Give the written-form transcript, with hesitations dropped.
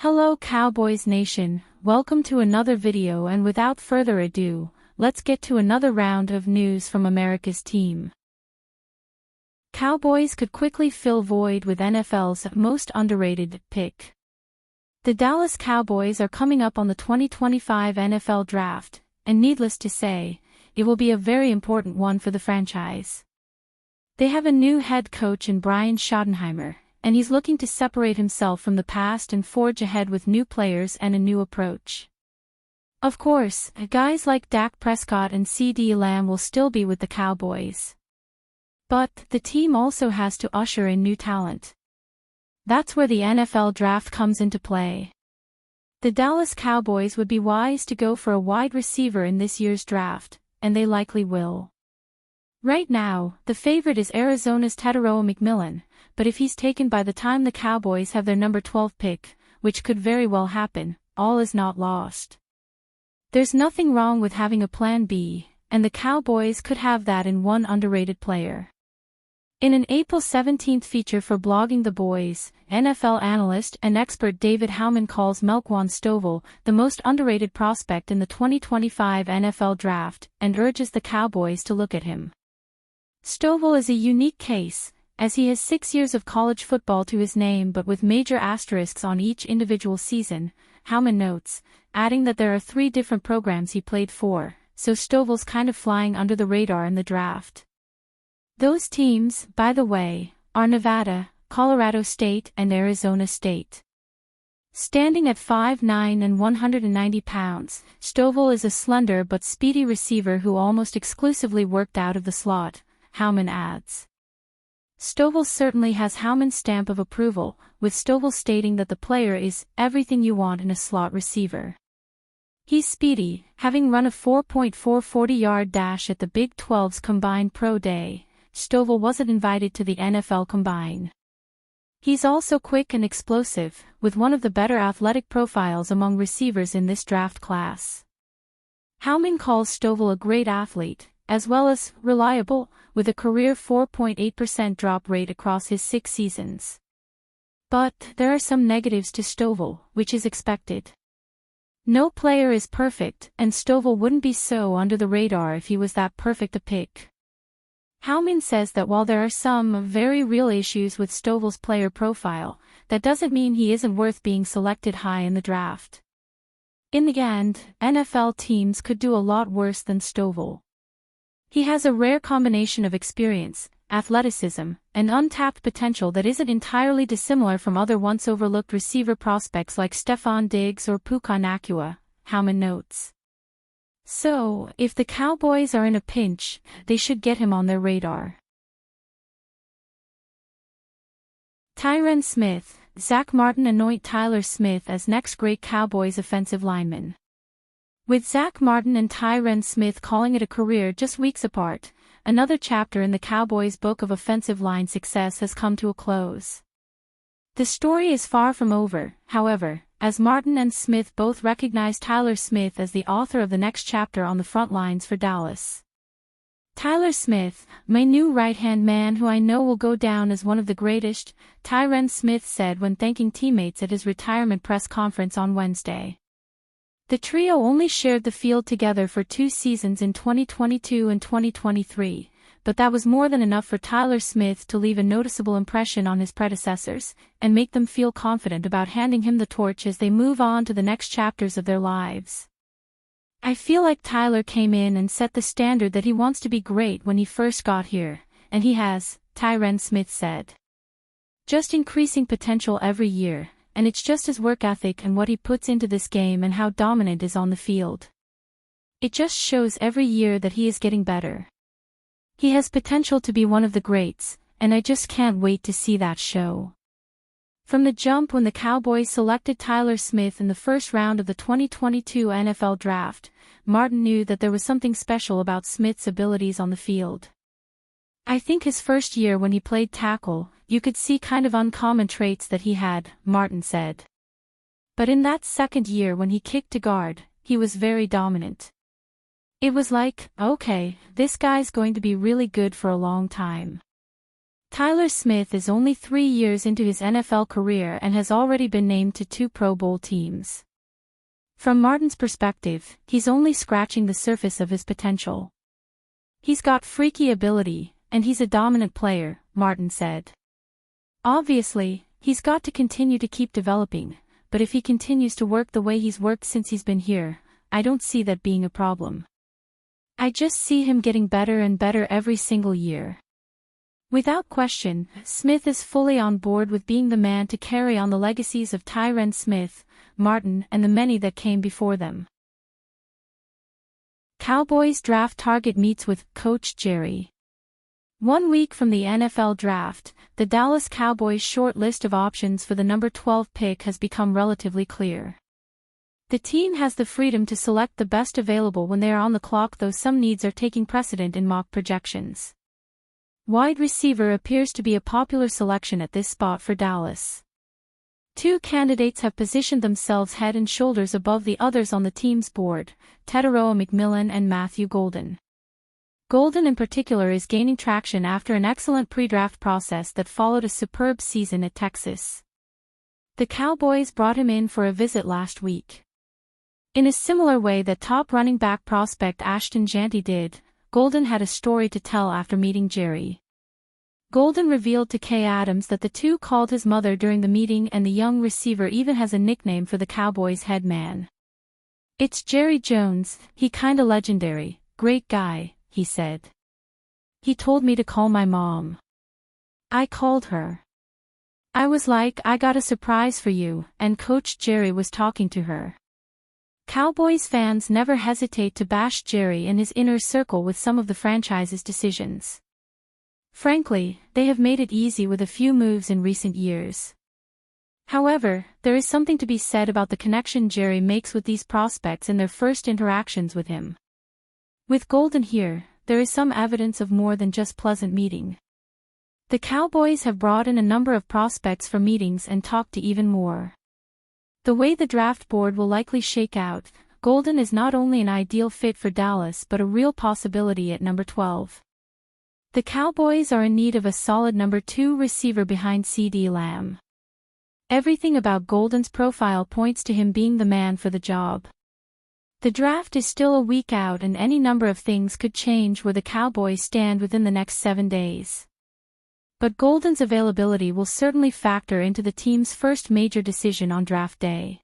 Hello Cowboys Nation, welcome to another video, and without further ado, let's get to another round of news from America's team. Cowboys could quickly fill void with NFL's most underrated pick. The Dallas Cowboys are coming up on the 2025 NFL Draft, and needless to say, it will be a very important one for the franchise. They have a new head coach in Brian Schottenheimer, and he's looking to separate himself from the past and forge ahead with new players and a new approach. Of course, guys like Dak Prescott and CeeDee Lamb will still be with the Cowboys. But the team also has to usher in new talent. That's where the NFL Draft comes into play. The Dallas Cowboys would be wise to go for a wide receiver in this year's draft, and they likely will. Right now, the favorite is Arizona's Tetairoa McMillan, but if he's taken by the time the Cowboys have their number 12 pick, which could very well happen, all is not lost. There's nothing wrong with having a plan B, and the Cowboys could have that in one underrated player. In an April 17th feature for Blogging the Boys, NFL analyst and expert David Howman calls Melquan Stovall the most underrated prospect in the 2025 NFL Draft and urges the Cowboys to look at him. Stovall is a unique case, as he has 6 years of college football to his name but with major asterisks on each individual season, Howman notes, adding that there are 3 different programs he played for, so Stovall's kind of flying under the radar in the draft. Those teams, by the way, are Nevada, Colorado State and Arizona State. Standing at 5'9" and 190 pounds, Stovall is a slender but speedy receiver who almost exclusively worked out of the slot, Howman adds. Stovall certainly has Howman's stamp of approval, with Stovall stating that the player is everything you want in a slot receiver. He's speedy, having run a 4.4 40-yard dash at the Big 12's Combine Pro Day. Stovall wasn't invited to the NFL Combine. He's also quick and explosive, with one of the better athletic profiles among receivers in this draft class. Howman calls Stovall a great athlete, as well as reliable, with a career 4.8% drop rate across his 6 seasons. But there are some negatives to Stovall, which is expected. No player is perfect, and Stovall wouldn't be so under the radar if he was that perfect a pick. Howman says that while there are some very real issues with Stovall's player profile, that doesn't mean he isn't worth being selected high in the draft. In the end, NFL teams could do a lot worse than Stovall. He has a rare combination of experience, athleticism, and untapped potential that isn't entirely dissimilar from other once-overlooked receiver prospects like Stefon Diggs or Puka Nacua, Howman notes. So, if the Cowboys are in a pinch, they should get him on their radar. Tyron Smith, Zach Martin anoint Tyler Smith as next great Cowboys offensive lineman. With Zach Martin and Tyron Smith calling it a career just weeks apart, another chapter in the Cowboys' book of offensive line success has come to a close. The story is far from over, however, as Martin and Smith both recognize Tyler Smith as the author of the next chapter on the front lines for Dallas. Tyler Smith, my new right-hand man who I know will go down as one of the greatest, Tyron Smith said when thanking teammates at his retirement press conference on Wednesday. The trio only shared the field together for 2 seasons in 2022 and 2023, but that was more than enough for Tyler Smith to leave a noticeable impression on his predecessors, and make them feel confident about handing him the torch as they move on to the next chapters of their lives. I feel like Tyler came in and set the standard that he wants to be great when he first got here, and he has, Tyron Smith said. Just increasing potential every year, and it's just his work ethic and what he puts into this game and how dominant is on the field. It just shows every year that he is getting better. He has potential to be one of the greats, and I just can't wait to see that show. From the jump when the Cowboys selected Tyler Smith in the first round of the 2022 NFL Draft, Martin knew that there was something special about Smith's abilities on the field. I think his first year when he played tackle, you could see kind of uncommon traits that he had, Martin said. But in that second year when he kicked to guard, he was very dominant. It was like, okay, this guy's going to be really good for a long time. Tyler Smith is only 3 years into his NFL career and has already been named to 2 Pro Bowl teams. From Martin's perspective, he's only scratching the surface of his potential. He's got freaky ability, and he's a dominant player, Martin said. Obviously, he's got to continue to keep developing, but if he continues to work the way he's worked since he's been here, I don't see that being a problem. I just see him getting better and better every single year. Without question, Smith is fully on board with being the man to carry on the legacies of Tyron Smith, Martin, and the many that came before them. Cowboys draft target meets with Coach Jerry. 1 week from the NFL draft, the Dallas Cowboys' short list of options for the number 12 pick has become relatively clear. The team has the freedom to select the best available when they are on the clock, though some needs are taking precedent in mock projections. Wide receiver appears to be a popular selection at this spot for Dallas. 2 candidates have positioned themselves head and shoulders above the others on the team's board, Tetairoa McMillan and Matthew Golden. Golden in particular is gaining traction after an excellent pre-draft process that followed a superb season at Texas. The Cowboys brought him in for a visit last week. In a similar way that top running back prospect Ashton Jeanty did, Golden had a story to tell after meeting Jerry. Golden revealed to Kay Adams that the two called his mother during the meeting, and the young receiver even has a nickname for the Cowboys' head man. "It's Jerry Jones, he kinda legendary, great guy," he said. "He told me to call my mom. I called her. I was like, I got a surprise for you," and Coach Jerry was talking to her. Cowboys fans never hesitate to bash Jerry and his inner circle with some of the franchise's decisions. Frankly, they have made it easy with a few moves in recent years. However, there is something to be said about the connection Jerry makes with these prospects in their first interactions with him. With Golden here, there is some evidence of more than just pleasant meeting. The Cowboys have brought in a number of prospects for meetings and talked to even more. The way the draft board will likely shake out, Golden is not only an ideal fit for Dallas but a real possibility at number 12. The Cowboys are in need of a solid number 2 receiver behind CeeDee Lamb. Everything about Golden's profile points to him being the man for the job. The draft is still a week out and any number of things could change where the Cowboys stand within the next 7 days. But Golden's availability will certainly factor into the team's first major decision on draft day.